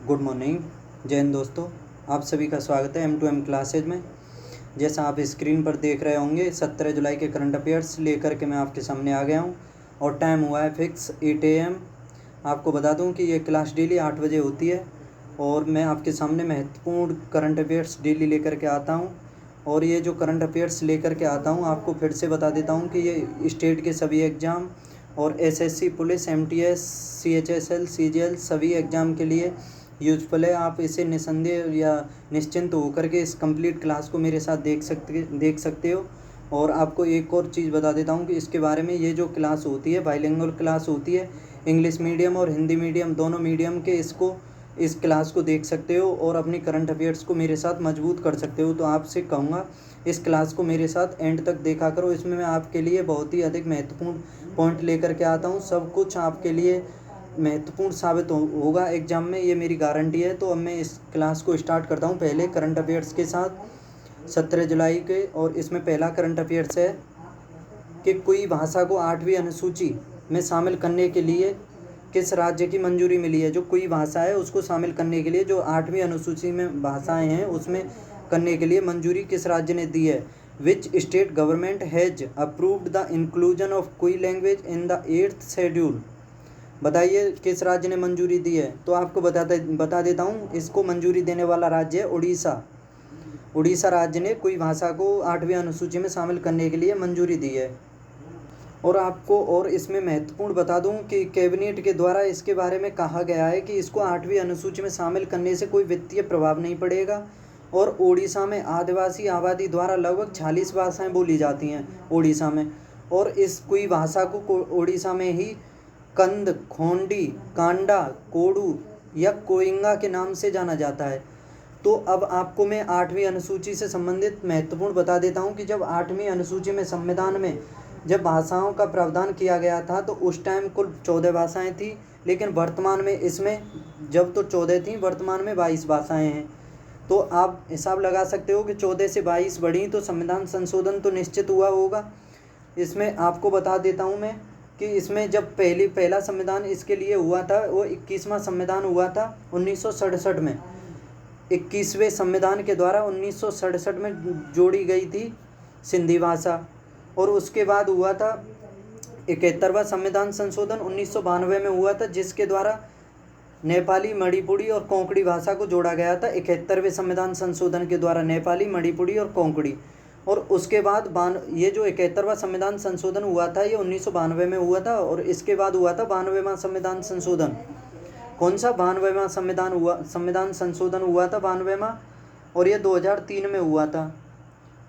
Good morning. जय हिंद दोस्तों, आप सभी का स्वागत है M2M क्लासेज में। जैसा आप स्क्रीन पर देख रहे होंगे 17 जुलाई के करंट अफेयर्स लेकर के मैं आपके सामने आ गया हूं और टाइम हुआ है फिक्स 8 AM। आपको बता दूं कि ये क्लास डेली 8 बजे होती है और मैं आपके सामने महत्वपूर्ण करंट अफेयर्स डेली लेकर के आता हूँ। और ये जो करंट अफेयर्स लेकर के आता हूँ आपको फिर से बता देता हूँ कि ये स्टेट के सभी एग्ज़ाम और SSC police MTS CHSL CGL सभी एग्ज़ाम के लिए यूजफुल है। आप इसे निसंदेह या निश्चिंत होकर के इस कंप्लीट क्लास को मेरे साथ देख सकते हो। और आपको एक और चीज़ बता देता हूँ कि इसके बारे में, ये जो क्लास होती है बाइलिंगुअल क्लास होती है, इंग्लिश मीडियम और हिंदी मीडियम दोनों मीडियम के इस क्लास को देख सकते हो और अपनी करंट अफेयर्स को मेरे साथ मजबूत कर सकते हो। तो आपसे कहूँगा इस क्लास को मेरे साथ एंड तक देखा करो। इसमें मैं आपके लिए बहुत ही अधिक महत्वपूर्ण पॉइंट लेकर के आता हूँ। सब कुछ आपके लिए महत्वपूर्ण साबित होगा एग्ज़ाम में, ये मेरी गारंटी है। तो अब मैं इस क्लास को स्टार्ट करता हूँ पहले करंट अफेयर्स के साथ 17 जुलाई के। और इसमें पहला करंट अफेयर्स है कि कोई भाषा को 8वीं अनुसूची में शामिल करने के लिए किस राज्य की मंजूरी मिली है। जो कोई भाषा है उसको शामिल करने के लिए, जो 8वीं अनुसूची में भाषाएं हैं उसमें करने के लिए मंजूरी किस राज्य ने दी है। Which state government has approved the inclusion of कोई language in the 8th schedule. बताइए किस राज्य ने मंजूरी दी है। तो आपको बता देता हूँ, इसको मंजूरी देने वाला राज्य है उड़ीसा। उड़ीसा राज्य ने कोई भाषा को 8वीं अनुसूची में शामिल करने के लिए मंजूरी दी है। और आपको और इसमें महत्वपूर्ण बता दूं कि कैबिनेट के द्वारा इसके बारे में कहा गया है कि इसको 8वीं अनुसूची में शामिल करने से कोई वित्तीय प्रभाव नहीं पड़ेगा। और ओडिशा में आदिवासी आबादी द्वारा लगभग 46 भाषाएं बोली जाती हैं ओडिशा में। और इस कोई भाषा को ओडिशा में ही कंद, खोंडी, कांडा, कोडू या कोइंगा के नाम से जाना जाता है। तो अब आपको मैं 8वीं अनुसूची से संबंधित महत्वपूर्ण बता देता हूं कि जब 8वीं अनुसूची में संविधान में जब भाषाओं का प्रावधान किया गया था तो उस टाइम कुल 14 भाषाएं थी, लेकिन वर्तमान में इसमें जब तो 14 थी, वर्तमान में 22 भाषाएं हैं। तो आप हिसाब लगा सकते हो कि 14 से 22 बढ़ी तो संविधान संशोधन तो निश्चित हुआ होगा। इसमें आपको बता देता हूं मैं कि इसमें जब पहला संविधान इसके लिए हुआ था वो 21वां संविधान हुआ था 1967 में। 21वें संविधान के द्वारा 1967 में जोड़ी गई थी सिंधी भाषा। और उसके बाद हुआ था 71वां संविधान संशोधन 1992 में हुआ था, जिसके द्वारा नेपाली, मणिपुरी और कोंकणी भाषा को जोड़ा गया था। 71वें संविधान संशोधन के द्वारा नेपाली, मणिपुरी और कोंकणी। और उसके बाद ये जो 71वां संविधान संशोधन हुआ था ये 1992 में हुआ था। और इसके बाद हुआ था 92वां संविधान संशोधन। कौन सा 92वां संविधान संशोधन हुआ था 92वां, और ये 2003 में हुआ था।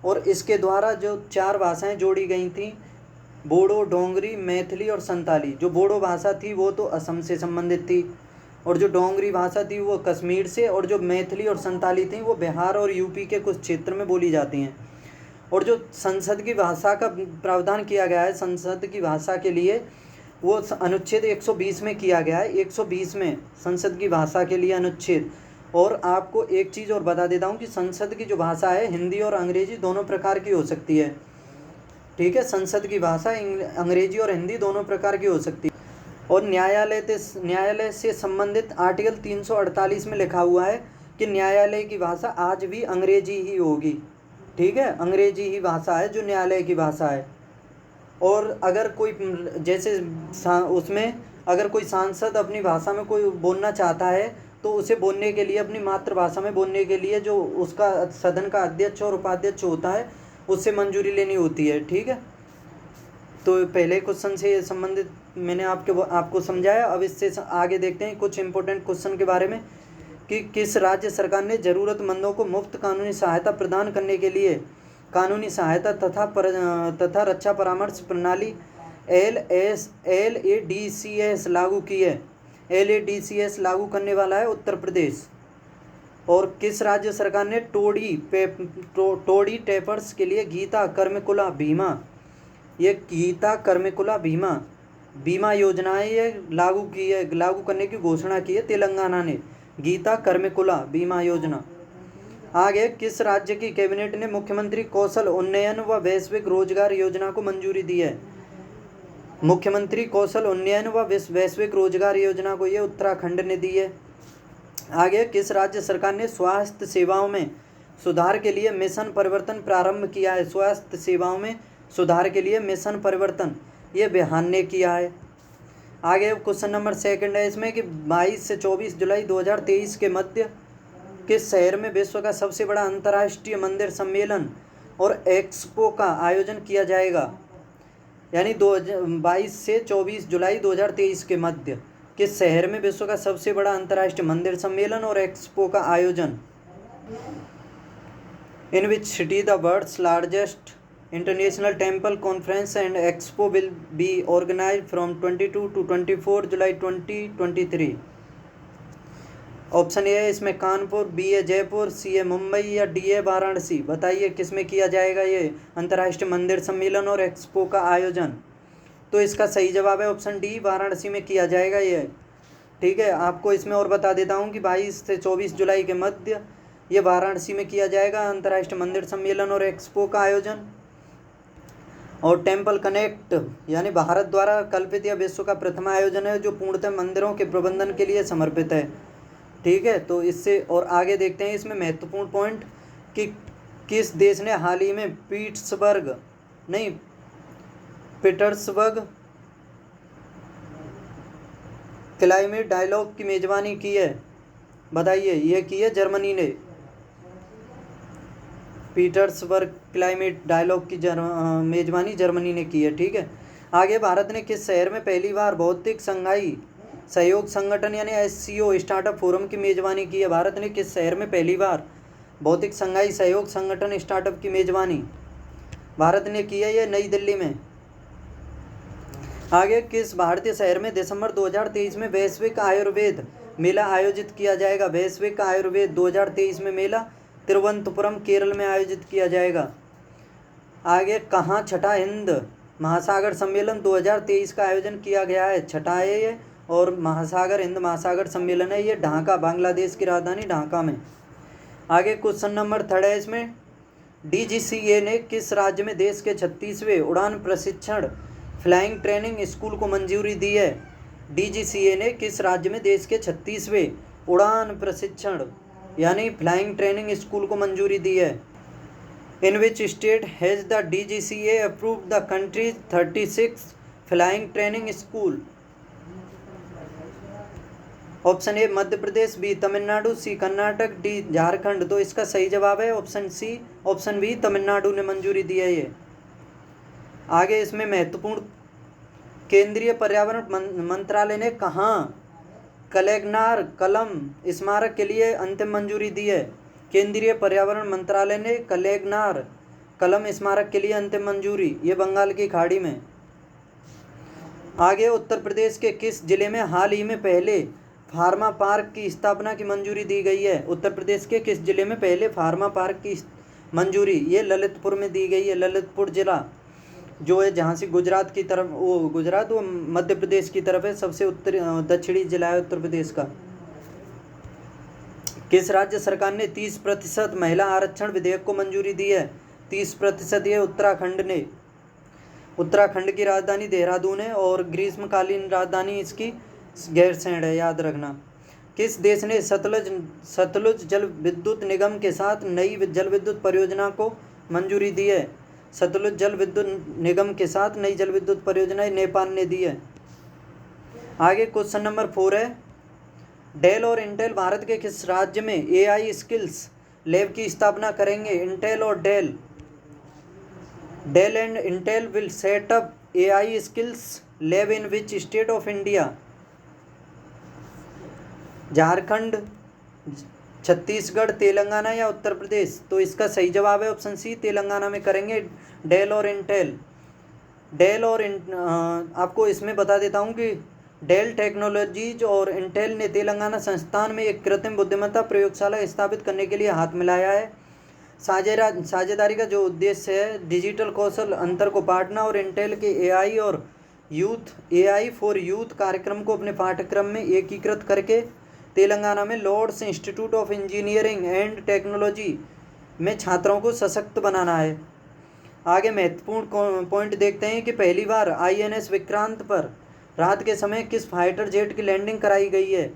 और इसके द्वारा जो 4 भाषाएं जोड़ी गई थी, बोडो, डोंगरी, मैथिली और संताली। जो बोडो भाषा थी वो तो असम से संबंधित थी, और जो डोंगरी भाषा थी वो कश्मीर से, और जो मैथिली और संताली थी वो बिहार और यूपी के कुछ क्षेत्र में बोली जाती हैं। और जो संसद की भाषा का प्रावधान किया गया है संसद की भाषा के लिए, वो अनुच्छेद 120 में किया गया है। 120 में संसद की भाषा के लिए अनुच्छेद। और आपको एक चीज़ और बता देता हूँ कि संसद की जो भाषा है हिंदी और अंग्रेजी दोनों प्रकार की हो सकती है। ठीक है, संसद की भाषा अंग्रेजी और हिंदी दोनों प्रकार की हो सकती है। और न्यायालय से संबंधित आर्टिकल 348 में लिखा हुआ है कि न्यायालय की भाषा आज भी अंग्रेजी ही होगी। ठीक है, अंग्रेजी ही भाषा है जो न्यायालय की भाषा है। और अगर कोई जैसे उसमें अगर कोई सांसद अपनी भाषा में कोई बोलना चाहता है तो उसे बोलने के लिए, अपनी मातृभाषा में बोलने के लिए, जो उसका सदन का अध्यक्ष और उपाध्यक्ष होता है उससे मंजूरी लेनी होती है। ठीक है, तो पहले क्वेश्चन से संबंधित मैंने आपको समझाया। अब इससे आगे देखते हैं कुछ इंपॉर्टेंट क्वेश्चन के बारे में कि किस राज्य सरकार ने ज़रूरतमंदों को मुफ्त कानूनी सहायता प्रदान करने के लिए कानूनी सहायता तथा रक्षा परामर्श प्रणाली LADCS लागू की है। LADCS लागू करने वाला है उत्तर प्रदेश। और किस राज्य सरकार ने टोडी टेपर्स के लिए गीता कर्मिकुला बीमा, ये गीता कर्मिकुला बीमा योजनाएं ये लागू करने की घोषणा की है तेलंगाना ने, गीता कर्मिकुला बीमा योजना। आगे, किस राज्य की कैबिनेट ने मुख्यमंत्री कौशल उन्नयन व वैश्विक रोजगार योजना को मंजूरी दी है। मुख्यमंत्री कौशल उन्नयन व वैश्विक रोजगार योजना को ये उत्तराखंड ने दी है। आगे, किस राज्य सरकार ने स्वास्थ्य सेवाओं में सुधार के लिए मिशन परिवर्तन प्रारंभ किया है? स्वास्थ्य सेवाओं में सुधार के लिए मिशन परिवर्तन ये बिहार ने किया है। आगे क्वेश्चन नंबर 2 है इसमें कि 22 से 24 जुलाई 2023 के मध्य किस शहर में विश्व का सबसे बड़ा अंतर्राष्ट्रीय मंदिर सम्मेलन और एक्सपो का आयोजन किया जाएगा? यानी 22 से 24 जुलाई 2023 के मध्य किस शहर में विश्व का सबसे बड़ा अंतर्राष्ट्रीय मंदिर सम्मेलन और एक्सपो का आयोजन? In which city the world's largest international temple conference and expo will be organized from 22 to 24 July 2023? Option A है इसमें कानपुर, बी है जयपुर, सी है मुंबई या डी है वाराणसी। बताइए किस में किया जाएगा ये अंतर्राष्ट्रीय मंदिर सम्मेलन और एक्सपो का आयोजन? तो इसका सही जवाब है ऑप्शन डी, वाराणसी में किया जाएगा ये। ठीक है, आपको इसमें और बता देता हूँ कि 22 से 24 जुलाई के मध्य ये वाराणसी में किया जाएगा अंतर्राष्ट्रीय मंदिर सम्मेलन और एक्सपो का आयोजन। और टेम्पल कनेक्ट यानी भारत द्वारा कल्पित यह विश्व का प्रथम आयोजन है जो पूर्णतः मंदिरों के प्रबंधन के लिए समर्पित है। ठीक है, तो इससे और आगे देखते हैं इसमें महत्वपूर्ण पॉइंट कि किस देश ने हाल ही में पीटर्सबर्ग क्लाइमेट डायलॉग की मेजबानी की है? बताइए, ये की है जर्मनी ने। पीटर्सबर्ग क्लाइमेट डायलॉग की मेजबानी जर्मनी ने की है। ठीक है, आगे भारत ने किस शहर में पहली बार भौतिक संघाई सहयोग संगठन यानी SCO स्टार्टअप फोरम की मेजबानी की है? भारत ने किस शहर में पहली बार भौतिक संघाई सहयोग संगठन स्टार्टअप की मेजबानी भारत ने की है? ये नई दिल्ली में। आगे, किस भारतीय शहर में दिसंबर 2023 में वैश्विक आयुर्वेद मेला आयोजित किया जाएगा? वैश्विक आयुर्वेद 2023 में मेला तिरुवनंतपुरम केरल में आयोजित किया जाएगा। आगे, कहाँ छठा हिंद महासागर सम्मेलन 2023 का आयोजन किया गया है? छठा है ये और हिंद महासागर सम्मेलन है ये ढाका, बांग्लादेश की राजधानी ढाका में। आगे क्वेश्चन नंबर 3 है इसमें, DGCA ने किस राज्य में देश के 36वें उड़ान प्रशिक्षण फ्लाइंग ट्रेनिंग स्कूल को मंजूरी दी है? DGCA ने किस राज्य में देश के 36वें उड़ान प्रशिक्षण यानी फ्लाइंग ट्रेनिंग स्कूल को मंजूरी दी है? In which state has the DGCA approved the country's 36 flying training school? Option A Madhya Pradesh, B Tamil Nadu, C Karnataka, D Jharkhand. तो इसका सही जवाब है option C, option B, Tamil Nadu ने मंजूरी दी है ये। आगे इसमें महत्वपूर्ण, केंद्रीय पर्यावरण मंत्रालय ने कहाँ कलेगनार कलम स्मारक के लिए अंतिम मंजूरी दी है? केंद्रीय पर्यावरण मंत्रालय ने कलेगनार कलम स्मारक के लिए अंतिम मंजूरी, ये बंगाल की खाड़ी में। आगे, उत्तर प्रदेश के किस जिले में हाल ही में पहले फार्मा पार्क की स्थापना की मंजूरी दी गई है? उत्तर प्रदेश के किस जिले में पहले फार्मा पार्क की मंजूरी? ये ललितपुर में दी गई है। ललितपुर जिला जो है जहाँ से गुजरात की तरफ, वो मध्य प्रदेश की तरफ है, सबसे उत्तरी दक्षिणी जिला है उत्तर प्रदेश का। किस राज्य सरकार ने 30% महिला आरक्षण विधेयक को मंजूरी दी है? 30% ये उत्तराखंड ने। उत्तराखंड की राजधानी देहरादून है और ग्रीष्मकालीन राजधानी इसकी गैरसैंण है, याद रखना। किस देश ने सतलुज जल विद्युत निगम के साथ नई जल विद्युत परियोजना को मंजूरी दी है? सतलुज जल विद्युत निगम के साथ नई जल विद्युत परियोजना नेपाल ने दी है। आगे क्वेश्चन नंबर 4 है, डेल और इंटेल भारत के किस राज्य में AI स्किल्स लैब की स्थापना करेंगे? इंटेल और Dell and Intel will set up AI skills lab in which state of India? Jharkhand, Chhattisgarh, Telangana या उत्तर प्रदेश? तो इसका सही जवाब है ऑप्शन सी, तेलंगाना में करेंगे डेल और इंटेल। आपको इसमें बता देता हूँ कि डेल टेक्नोलॉजीज और इंटेल ने तेलंगाना संस्थान में एक कृत्रिम बुद्धिमत्ता प्रयोगशाला स्थापित करने के लिए हाथ मिलाया है। साझेदारी का जो उद्देश्य है डिजिटल कौशल अंतर को बांटना और इंटेल के AI फॉर यूथ कार्यक्रम को अपने पाठ्यक्रम में एकीकृत करके तेलंगाना में Lords Institute of Engineering and Technology में छात्रों को सशक्त बनाना है। आगे महत्वपूर्ण पॉइंट देखते हैं कि पहली बार INS विक्रांत पर रात के समय किस फाइटर जेट की लैंडिंग कराई गई है?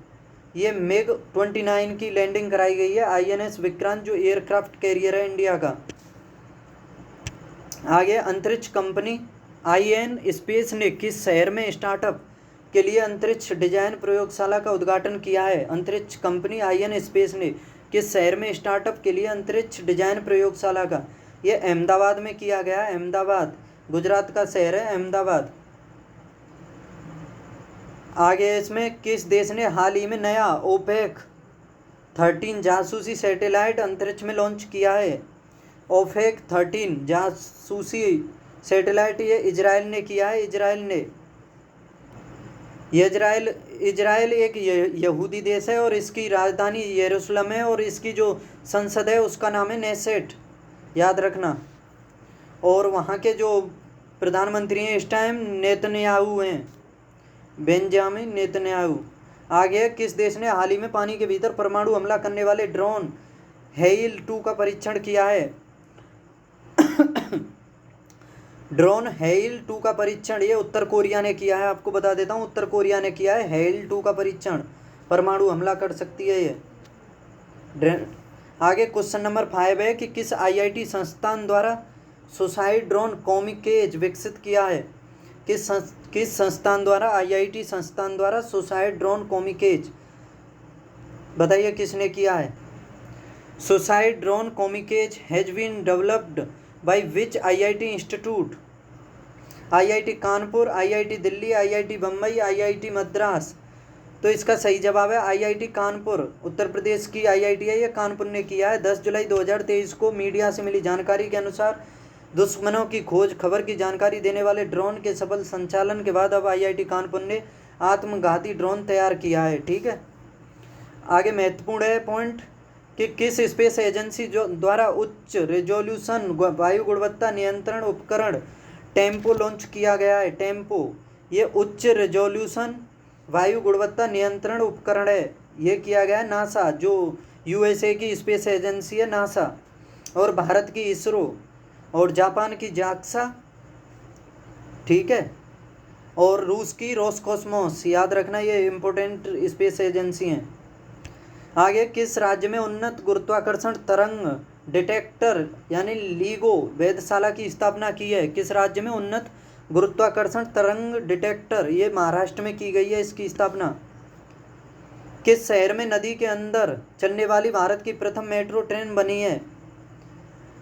ये मिग 29 की लैंडिंग कराई गई है। INS विक्रांत जो एयरक्राफ्ट कैरियर है इंडिया का। आगे अंतरिक्ष कंपनी IN स्पेस ने किस शहर में स्टार्टअप के लिए अंतरिक्ष डिजाइन प्रयोगशाला का उद्घाटन किया है? अंतरिक्ष कंपनी IN स्पेस ने किस शहर में स्टार्टअप के लिए अंतरिक्ष डिजाइन प्रयोगशाला का, ये अहमदाबाद में किया गया है। अहमदाबाद गुजरात का शहर है अहमदाबाद। आगे इसमें किस देश ने हाल ही में नया OPEC 13 जासूसी सैटेलाइट अंतरिक्ष में लॉन्च किया है? OPEC 13 जासूसी सैटेलाइट ये इजराइल ने किया है। इजराइल एक यहूदी देश है और इसकी राजधानी यरूशलेम है और इसकी जो संसद है उसका नाम है नेसेट, याद रखना। और वहाँ के जो प्रधानमंत्री हैं इस टाइम नेतन्याहू हैं, बेंजामिन नेतन्याहू। आगे किस देश ने हाल ही में पानी के भीतर परमाणु हमला करने वाले ड्रोन हेइल 2 का परीक्षण किया है? ड्रोन हेइल 2 का परीक्षण ये उत्तर कोरिया ने किया है। आपको बता देता हूँ, उत्तर कोरिया ने किया है हेइल 2 का परीक्षण। परमाणु हमला कर सकती है ये। आगे क्वेश्चन नंबर 5 है कि किस IIT संस्थान द्वारा सुसाइड ड्रोन कॉमिकेज विकसित किया है? किस संस्थान द्वारा, IIT संस्थान द्वारा सुसाइड ड्रोन कॉमिकेज, बताइए किसने किया है? Suicide drone kamikaze has been developed by which IIT institute? IIT Kanpur, IIT Delhi, IIT Bombay, IIT Madras. तो इसका सही जवाब है IIT कानपुर। उत्तर प्रदेश की IIT है, ये कानपुर ने किया है। 10 जुलाई 2023 को मीडिया से मिली जानकारी के अनुसार दुश्मनों की खोज खबर की जानकारी देने वाले ड्रोन के सफल संचालन के बाद अब IIT कानपुर ने आत्मघाती ड्रोन तैयार किया है। ठीक है, आगे महत्वपूर्ण है पॉइंट कि किस स्पेस एजेंसी जो द्वारा उच्च रेजोल्यूशन वायु गुणवत्ता नियंत्रण उपकरण टेम्पो लॉन्च किया गया है? टेम्पो ये उच्च रेजोल्यूशन वायु गुणवत्ता नियंत्रण उपकरण है, ये किया गया है नासा, जो USA की स्पेस एजेंसी है नासा, और भारत की इसरो, और जापान की JAXA, ठीक है, और रूस की रोसकॉस्मोस, याद रखना ये इम्पोर्टेंट स्पेस एजेंसी हैं। आगे किस राज्य में उन्नत गुरुत्वाकर्षण तरंग डिटेक्टर यानी LIGO वेधशाला की स्थापना की है? किस राज्य में उन्नत गुरुत्वाकर्षण तरंग डिटेक्टर, ये महाराष्ट्र में की गई है इसकी स्थापना। किस शहर में नदी के अंदर चलने वाली भारत की प्रथम मेट्रो ट्रेन बनी है?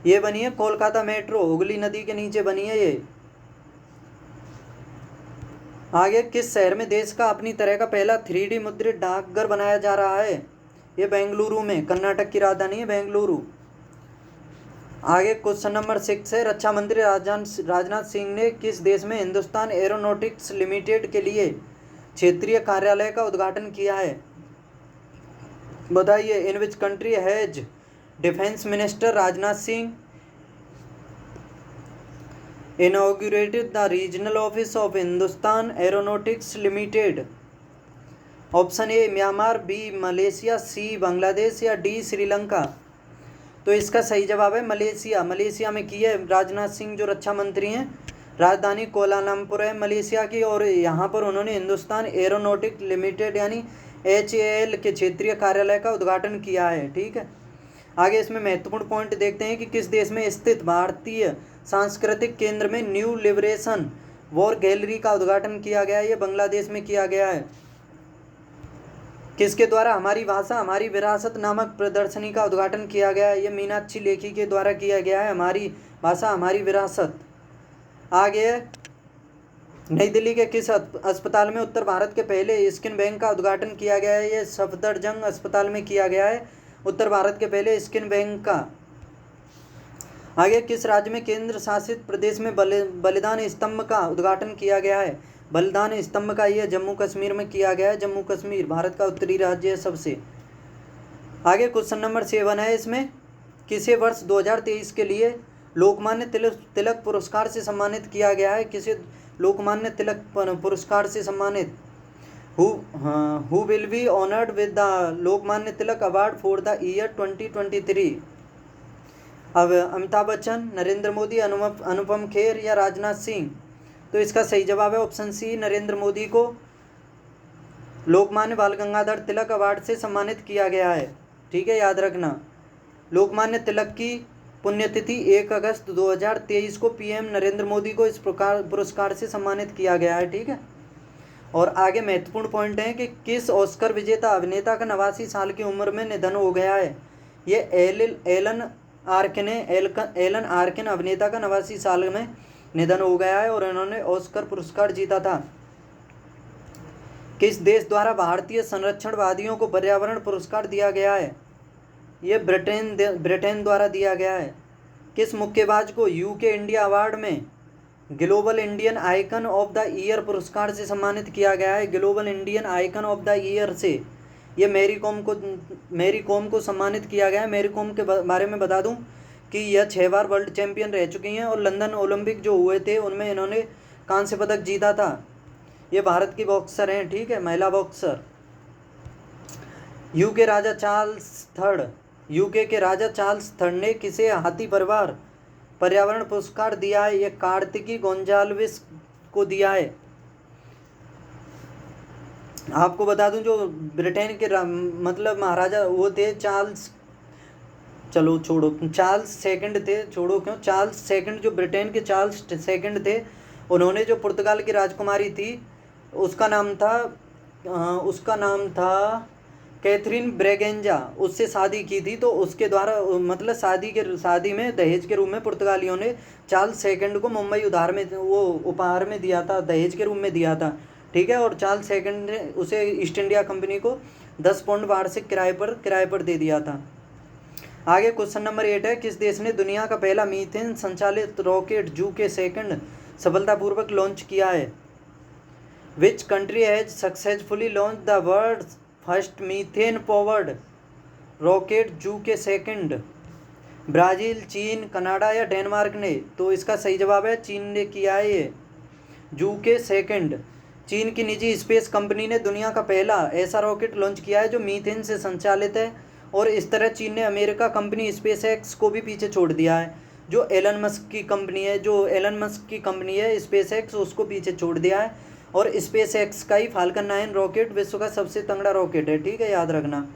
ये बनी है कोलकाता मेट्रो, हुगली नदी के नीचे बनी है ये। आगे किस शहर में देश का अपनी तरह का पहला 3D मुद्रित डाकघर बनाया जा रहा है? ये बेंगलुरु में, कर्नाटक की राजधानी है बेंगलुरु। आगे क्वेश्चन नंबर 6 है, रक्षा मंत्री राजनाथ सिंह ने किस देश में हिंदुस्तान एरोनॉटिक्स लिमिटेड के लिए क्षेत्रीय कार्यालय का उद्घाटन किया है? बताइए, in which country has defence minister Rajnath Singh inaugurated the regional office of Hindustan Aeronautics Limited? Option A Myanmar, B Malaysia, C Bangladesh या डी श्रीलंका। तो इसका सही जवाब है मलेशिया। मलेशिया में की है राजनाथ सिंह जो रक्षा मंत्री हैं। राजधानी कोलालमपुर है मलेशिया की, और यहाँ पर उन्होंने हिंदुस्तान एरोनॉटिक लिमिटेड यानी HAL के क्षेत्रीय कार्यालय का उद्घाटन किया है। ठीक है, आगे इसमें महत्वपूर्ण पॉइंट देखते हैं कि किस देश में स्थित भारतीय सांस्कृतिक केंद्र में न्यू लिबरेशन वॉर गैलरी का उद्घाटन किया गया है? ये बांग्लादेश में किया गया है। किसके द्वारा हमारी भाषा हमारी विरासत नामक प्रदर्शनी का उद्घाटन किया गया है? ये मीनाक्षी लेखी के द्वारा किया गया है, हमारी भाषा हमारी विरासत। आगे नई दिल्ली के किस अस्पताल में उत्तर भारत के पहले स्किन बैंक का उद्घाटन किया गया है? ये सफदरजंग अस्पताल में किया गया है, उत्तर भारत के पहले स्किन बैंक का। आगे किस राज्य में केंद्र शासित प्रदेश में बलिदान स्तंभ का उद्घाटन किया गया है? बलिदान स्तंभ का ये जम्मू कश्मीर में किया गया है। जम्मू कश्मीर भारत का उत्तरी राज्य है सबसे। आगे क्वेश्चन नंबर 7 है, इसमें किसे वर्ष 2023 के लिए लोकमान्य तिलक पुरस्कार से सम्मानित किया गया है? किसे लोकमान्य तिलक पुरस्कार से सम्मानित? Who will be honoured with the Lokmanya Tilak award for the year 2023? अब अमिताभ बच्चन, नरेंद्र मोदी, अनुपम खेर या राजनाथ सिंह? तो इसका सही जवाब है ऑप्शन सी, नरेंद्र मोदी को लोकमान्य बाल गंगाधर तिलक अवार्ड से सम्मानित किया गया है। ठीक है, याद रखना। लोकमान्य तिलक की पुण्यतिथि 1 अगस्त 2023 को पीएम नरेंद्र मोदी को इस प्रकार पुरस्कार से सम्मानित किया गया है। ठीक है, और आगे महत्वपूर्ण पॉइंट है कि किस ऑस्कर विजेता अभिनेता का 89 साल की उम्र में निधन हो गया है। ये एलन आर्किन अभिनेता का 89 साल में निधन हो गया है और इन्होंने ऑस्कर पुरस्कार जीता था। किस देश द्वारा भारतीय संरक्षणवादियों को पर्यावरण पुरस्कार दिया गया है। ये ब्रिटेन द्वारा दिया गया है। किस मुक्केबाज को यूके इंडिया अवार्ड में global Indian icon of the year पुरस्कार से सम्मानित किया गया है। Global Indian icon of the year से ये मैरी कॉम को सम्मानित किया गया है। मैरी कॉम के बारे में बता दूं कि यह 6 बार वर्ल्ड चैंपियन रह चुकी हैं और लंदन ओलंपिक जो हुए थे उनमें इन्होंने कांस्य पदक जीता था। ये भारत की बॉक्सर हैं। ठीक है, महिला बॉक्सर। यूके के राजा चार्ल्स थर्ड ने किसे हाथी परिवार पर्यावरण पुरस्कार दिया है। ये कार्तिकी गोंजाल्विस को दिया है। आपको बता दूं जो ब्रिटेन के मतलब महाराजा वो थे चार्ल्स सेकंड थे। चार्ल्स सेकंड जो ब्रिटेन के चार्ल्स सेकंड थे, उन्होंने जो पुर्तगाल की राजकुमारी थी उसका नाम था कैथरीन ब्रेगेंजा, उससे शादी की थी। तो उसके द्वारा मतलब शादी में दहेज के रूप में पुर्तगालियों ने चार्ल्स सेकंड को मुंबई उपहार में दिया था, दहेज के रूप में दिया था। ठीक है, और चार्ल्स सेकंड ने उसे ईस्ट इंडिया कंपनी को 10 पाउंड वार्षिक किराए पर दे दिया था। आगे क्वेश्चन नंबर 8 है, किस देश ने दुनिया का पहला मीथेन संचालित रॉकेट जूके सेकंड सफलतापूर्वक लॉन्च किया है। Which country has successfully launch the world's first methane powered rocket Zhuque second. Brazil, चीन, कनाडा या डेनमार्क ने। तो इसका सही जवाब है चीन ने किया है ये जूके सेकंड। चीन की निजी स्पेस कंपनी ने दुनिया का पहला ऐसा रॉकेट लॉन्च किया है जो मीथेन से संचालित है। और इस तरह चीन ने अमेरिका कंपनी स्पेस एक्स को भी पीछे छोड़ दिया है। जो एलन मस्क की कंपनी है स्पेस एक्स, उसको पीछे छोड़ दिया है। और स्पेस एक्स का ही फाल्कन 9 रॉकेट विश्व का सबसे तगड़ा रॉकेट है। ठीक है, याद रखना।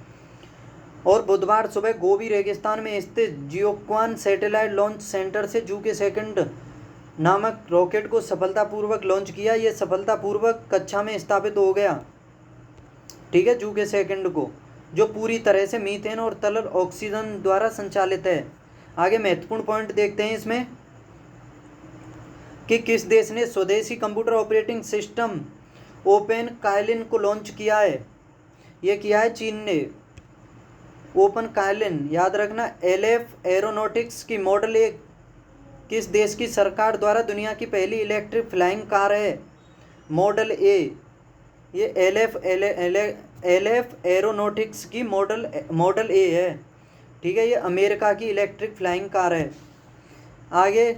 और बुधवार सुबह गोबी रेगिस्तान में स्थित जियोक्वान सैटेलाइट लॉन्च सेंटर से जूके सेकंड नामक रॉकेट को सफलतापूर्वक लॉन्च किया। ये सफलतापूर्वक कक्षा में स्थापित हो गया। ठीक है, जूके सेकंड को, जो पूरी तरह से मीथेन और तरल ऑक्सीजन द्वारा संचालित है। आगे महत्वपूर्ण पॉइंट देखते हैं इसमें कि किस देश ने स्वदेशी computer operating system open Kylian को लॉन्च किया है। ये किया है चीन ने। ओपन कायलिन याद रखना। एलएफ एरोनॉटिक्स की मॉडल ए किस देश की सरकार द्वारा दुनिया की पहली इलेक्ट्रिक फ्लाइंग कार है। मॉडल ए, ये एलएफ एरोनॉटिक्स की मॉडल ए है। ठीक है, ये अमेरिका की इलेक्ट्रिक फ्लाइंग कार है। आगे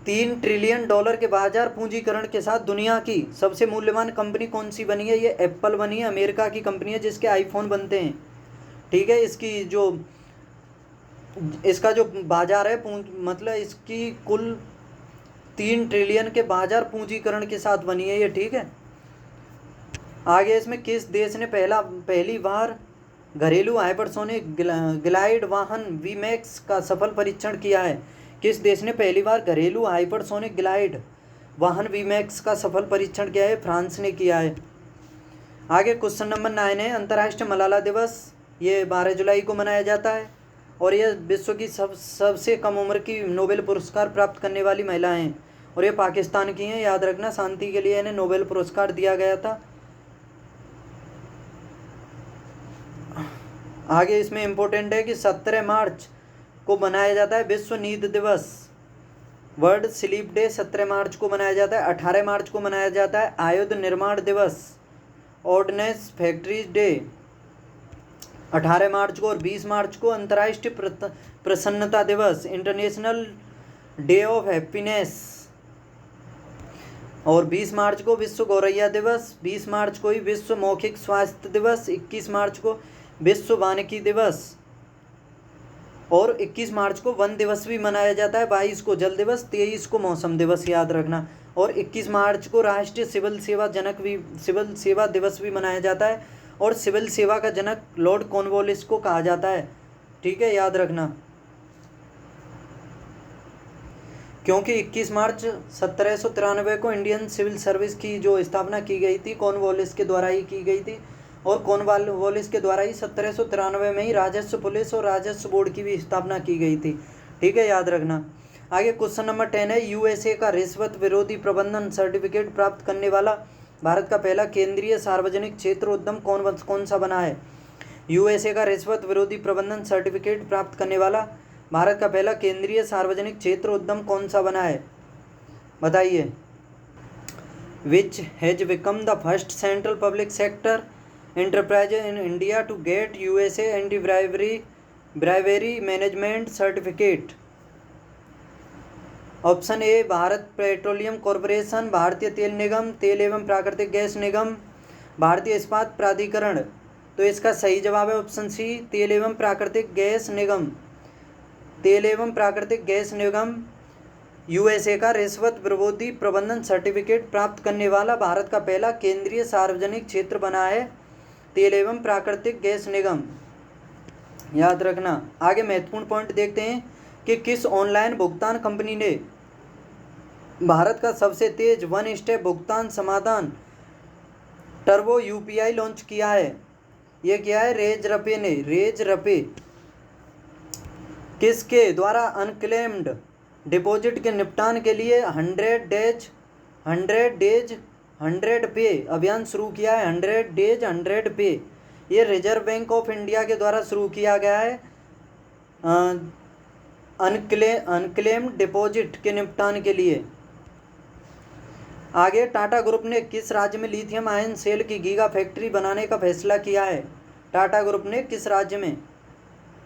$3 ट्रिलियन के बाजार पूंजीकरण के साथ दुनिया की सबसे मूल्यवान कंपनी कौन सी बनी है। ये एप्पल बनी है, अमेरिका की कंपनी है जिसके आईफोन बनते हैं। ठीक है, इसका जो बाजार है मतलब इसकी कुल 3 ट्रिलियन के बाजार पूंजीकरण के साथ बनी है ये। ठीक है, आगे इसमें किस देश ने पहली बार घरेलू हाइपरसोनिक ग्लाइड वाहन वीमैक्स का सफल परीक्षण किया है। किस देश ने पहली बार घरेलू हाइपरसोनिक ग्लाइड वाहन वीमैक्स का सफल परीक्षण किया है। फ्रांस ने किया है। आगे क्वेश्चन नंबर 9 है, अंतर्राष्ट्रीय मलाला दिवस ये 12 जुलाई को मनाया जाता है। और यह विश्व की सबसे कम उम्र की नोबेल पुरस्कार प्राप्त करने वाली महिला हैं और ये पाकिस्तान की हैं। याद रखना, शांति के लिए इन्हें नोबेल पुरस्कार दिया गया था। आगे इसमें इम्पोर्टेंट है कि 17 मार्च को मनाया जाता है विश्व नींद दिवस। वर्ल्ड स्लीप डे 17 मार्च को मनाया जाता है। 18 मार्च को मनाया जाता है आयुध निर्माण दिवस, ऑर्डिनेंस फैक्ट्रीज डे 18 मार्च को। और 20 मार्च को अंतर्राष्ट्रीय प्रसन्नता दिवस, इंटरनेशनल डे ऑफ हैप्पीनेस। और 20 मार्च को विश्व गौरैया दिवस, 20 मार्च को ही विश्व मौखिक स्वास्थ्य दिवस, 21 मार्च को विश्व वानिकी दिवस और 21 मार्च को वन दिवस भी मनाया जाता है। 22 को जल दिवस, 23 को मौसम दिवस। याद रखना, और 21 मार्च को राष्ट्रीय सिविल सेवा दिवस भी मनाया जाता है, और सिविल सेवा का जनक लॉर्ड कॉर्नवालिस को कहा जाता है। ठीक है, याद रखना, क्योंकि 21 मार्च 1793 को इंडियन सिविल सर्विस की जो स्थापना की गई थी कॉर्नवालिस के द्वारा ही की गई थी, और कॉर्नवालिस के द्वारा ही 1793 में ही राजस्व पुलिस और राजस्व बोर्ड की भी स्थापना की गई थी। ठीक है, याद रखना। आगे क्वेश्चन नंबर 10 है, यूएसए का रिश्वत विरोधी प्रबंधन सर्टिफिकेट प्राप्त करने वाला भारत का पहला केंद्रीय सार्वजनिक क्षेत्र उद्यम कौन सा बना है? यूएसए का रिश्वत विरोधी प्रबंधन सर्टिफिकेट प्राप्त करने वाला भारत का पहला केंद्रीय सार्वजनिक क्षेत्र उद्यम कौन सा बना है? बताइए। Which has become the first central public sector enterprise in India to get USA anti bribery management certificate? Option A Bharat petroleum corporation, भारतीय तेल निगम, तेल एवं प्राकृतिक गैस निगम, भारतीय इस्पात प्राधिकरण। तो इसका सही जवाब है ऑप्शन सी, तेल एवं प्राकृतिक गैस निगम। तेल एवं प्राकृतिक गैस निगम यूएसए का रिश्वत विरोधी प्रबंधन सर्टिफिकेट प्राप्त करने वाला भारत का पहला केंद्रीय सार्वजनिक क्षेत्र बना है तेल एवं प्राकृतिक गैस निगम, याद रखना। आगे महत्वपूर्ण पॉइंट देखते हैं कि किस ऑनलाइन भुगतान कंपनी ने भारत का सबसे तेज वन स्टेप भुगतान समाधान टर्बो यूपीआई लॉन्च किया है? ये क्या है? रेजरपे ने। रेजरपे किसके द्वारा अनक्लेम्ड डिपॉजिट के निपटान के लिए 100 डेज 100 पे अभियान शुरू किया है? 100 डेज 100 पे ये रिजर्व बैंक ऑफ इंडिया के द्वारा शुरू किया गया है अनक्लेम्ड डिपॉजिट के निपटान के लिए। आगे टाटा ग्रुप ने किस राज्य में लिथियम आयन सेल की गीगा फैक्ट्री बनाने का फैसला किया है? टाटा ग्रुप ने किस राज्य में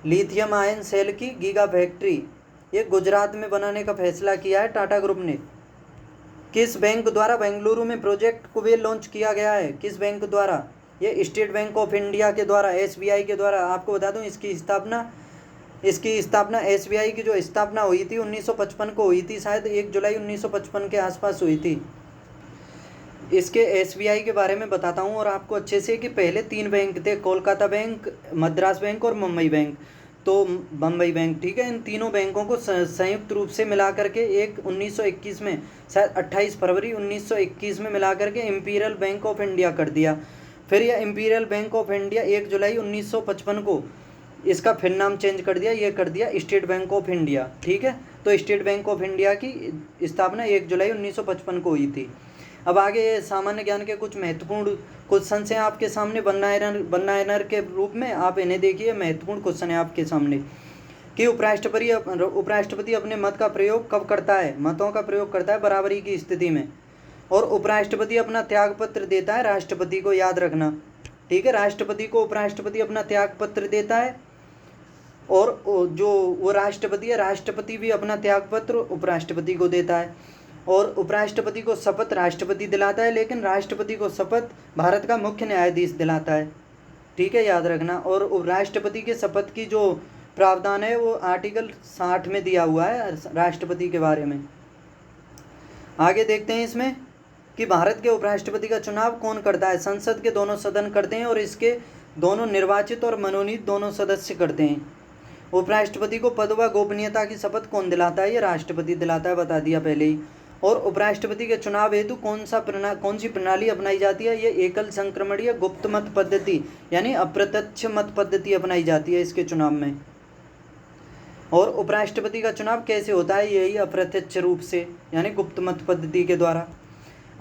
लिथियम आयन सेल की गीगा फैक्ट्री, ये गुजरात में बनाने का फैसला किया है टाटा ग्रुप ने। किस बैंक द्वारा बेंगलुरु में प्रोजेक्ट कुबेर लॉन्च किया गया है? किस बैंक द्वारा? ये स्टेट बैंक ऑफ इंडिया के द्वारा, एसबीआई के द्वारा। आपको बता दूं इसकी स्थापना एसबीआई की जो स्थापना हुई थी 1955 को हुई थी, शायद 1 जुलाई 1955 के आसपास हुई थी। इसके एसबीआई के बारे में बताता हूँ और आपको अच्छे से कि पहले 3 बैंक थे, कोलकाता बैंक, मद्रास बैंक और मुंबई बैंक। तो बम्बई बैंक, ठीक है, इन तीनों बैंकों को संयुक्त रूप से मिला करके एक 1921 में, शायद 28 फरवरी 1921 में मिला करके इंपीरियल बैंक ऑफ इंडिया कर दिया। फिर यह इंपीरियल बैंक ऑफ इंडिया 1 जुलाई 1955 को इसका फिर नाम चेंज कर दिया, ये कर दिया स्टेट बैंक ऑफ इंडिया। ठीक है, तो स्टेट बैंक ऑफ इंडिया की स्थापना 1 जुलाई 1955 को हुई थी। अब आगे सामान्य ज्ञान के कुछ महत्वपूर्ण क्वेश्चन हैं आपके सामने वन लाइनर के रूप में, आप इन्हें देखिए। महत्वपूर्ण क्वेश्चन है आपके सामने कि उपराष्ट्रपति अपने मत का प्रयोग कब करता है? मतों का प्रयोग करता है बराबरी की स्थिति में। और उपराष्ट्रपति अपना त्याग पत्र देता है राष्ट्रपति को, याद रखना। ठीक है, राष्ट्रपति को उपराष्ट्रपति अपना त्याग पत्र देता है, और जो वो राष्ट्रपति है, राष्ट्रपति भी अपना त्याग पत्र उपराष्ट्रपति को देता है। और उपराष्ट्रपति को शपथ राष्ट्रपति दिलाता है, लेकिन राष्ट्रपति को शपथ भारत का मुख्य न्यायाधीश दिलाता है। ठीक है, याद रखना। और राष्ट्रपति के शपथ की जो प्रावधान है वो आर्टिकल 60 में दिया हुआ है राष्ट्रपति के बारे में। आगे देखते हैं इसमें कि भारत के उपराष्ट्रपति का चुनाव कौन करता है? संसद के दोनों सदन करते हैं, और इसके दोनों निर्वाचित और मनोनीत दोनों सदस्य करते हैं। उपराष्ट्रपति को पद व गोपनीयता की शपथ कौन दिलाता है? ये राष्ट्रपति दिलाता है, बता दिया पहले ही। और उपराष्ट्रपति के चुनाव हेतु कौन सी प्रणाली अपनाई जाती है? ये एकल संक्रमणीय गुप्त मत पद्धति यानी अप्रत्यक्ष मत पद्धति अपनाई जाती है इसके चुनाव में। और उपराष्ट्रपति का चुनाव कैसे होता है? यही अप्रत्यक्ष रूप से यानी गुप्त मत पद्धति के द्वारा।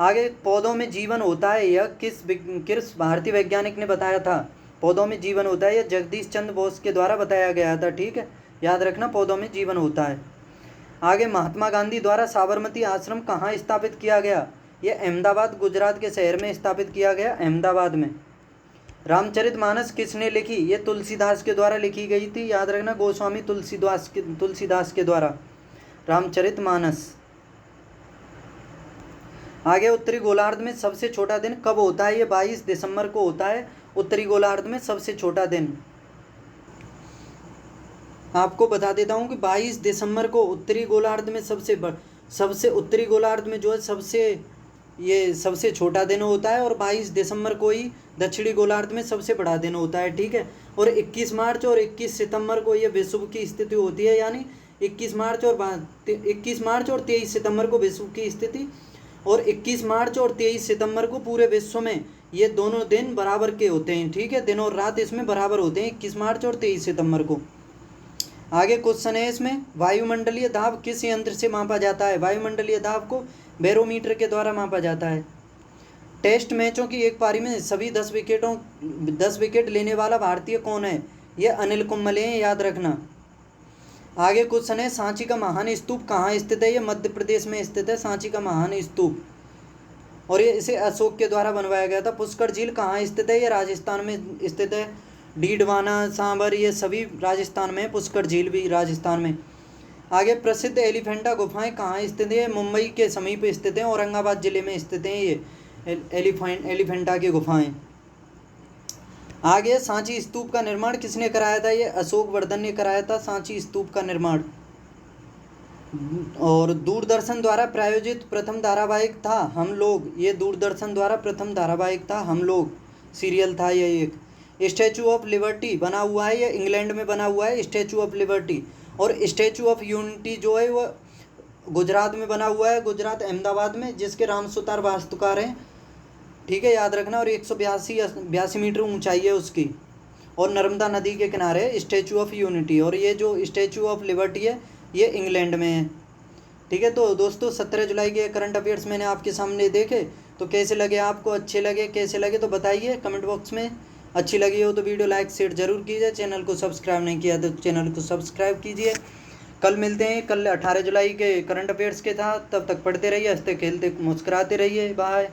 आगे पौधों में जीवन होता है, यह किस भारतीय वैज्ञानिक ने बताया था? पौधों में जीवन होता है, यह जगदीश चंद्र बोस के द्वारा बताया गया था। ठीक है, याद रखना, पौधों में जीवन होता है। आगे महात्मा गांधी द्वारा साबरमती आश्रम कहाँ स्थापित किया गया? यह अहमदाबाद गुजरात के शहर में स्थापित किया गया, अहमदाबाद में। रामचरितमानस किसने लिखी? ये तुलसीदास के द्वारा लिखी गई थी, याद रखना, गोस्वामी तुलसीदास के द्वारा रामचरितमानस। आगे उत्तरी गोलार्ध में सबसे छोटा दिन कब होता है? ये 22 दिसंबर को होता है उत्तरी गोलार्ध में सबसे छोटा दिन। आपको बता देता हूँ कि 22 दिसंबर को उत्तरी गोलार्ध में सबसे उत्तरी गोलार्ध में जो है सबसे छोटा दिन होता है, और 22 दिसंबर को ही दक्षिणी गोलार्ध में सबसे बड़ा दिन होता है, ठीक है। और 21 मार्च और 21 सितंबर को ये विषुव की स्थिति होती है, यानी 21 मार्च और 23 सितंबर को विषुव की स्थिति, और 21 मार्च और 23 सितंबर को पूरे विश्व में ये दोनों दिन बराबर के होते हैं, ठीक है। दिन और रात इसमें बराबर होते हैं 21 मार्च और 23 सितंबर को। आगे क्वेश्चन है इसमें, वायुमंडलीय दाब किस यंत्र से मापा जाता है? वायुमंडलीय दाब को बैरोमीटर के द्वारा मापा जाता है। टेस्ट मैचों की एक पारी में सभी 10 विकेट लेने वाला भारतीय कौन है? ये अनिल कुंबले हैं, याद रखना। आगे क्वेश्चन है, सांची का महान स्तूप कहाँ स्थित है? ये मध्य प्रदेश में स्थित है सांची का महान स्तूप, और ये इसे अशोक के द्वारा बनवाया गया था। पुष्कर झील कहाँ स्थित है? ये राजस्थान में स्थित है। डीडवाना, सांबर ये सभी राजस्थान में, पुष्कर झील भी राजस्थान में। आगे प्रसिद्ध एलिफेंटा गुफाएं कहाँ स्थित है? मुंबई के समीप स्थित हैं, औरंगाबाद जिले में स्थित हैं ये एलिफेंटा की गुफाएं। आगे सांची स्तूप का निर्माण किसने कराया था? ये अशोक वर्धन ने कराया था सांची स्तूप का निर्माण। और दूरदर्शन द्वारा प्रायोजित प्रथम धारावाहिक था हम लोग, ये दूरदर्शन द्वारा प्रथम धारावाहिक था हम लोग, सीरियल था ये एक। स्टैचू ऑफ लिबर्टी बना हुआ है, ये इंग्लैंड में बना हुआ है स्टैचू ऑफ लिबर्टी। और स्टैचू ऑफ यूनिटी जो है वो गुजरात में बना हुआ है, गुजरात अहमदाबाद में, जिसके राम सुतार वास्तुकार हैं, ठीक है, याद रखना। और 182 मीटर ऊंचाई है उसकी, और नर्मदा नदी के किनारे स्टैचू ऑफ यूनिटी। और ये जो स्टैचू ऑफ लिबर्टी है ये इंग्लैंड में है, ठीक है। तो दोस्तों 17 जुलाई के करंट अफेयर्स मैंने आपके सामने देखे, तो कैसे लगे आपको? अच्छे लगे? कैसे लगे तो बताइए कमेंट बॉक्स में। अच्छी लगी हो तो वीडियो लाइक शेयर जरूर कीजिए। चैनल को सब्सक्राइब नहीं किया तो चैनल को सब्सक्राइब कीजिए। कल मिलते हैं, कल 18 जुलाई के करंट अफेयर्स के साथ। तब तक पढ़ते रहिए, हंसते खेलते मुस्कुराते रहिए। बाय।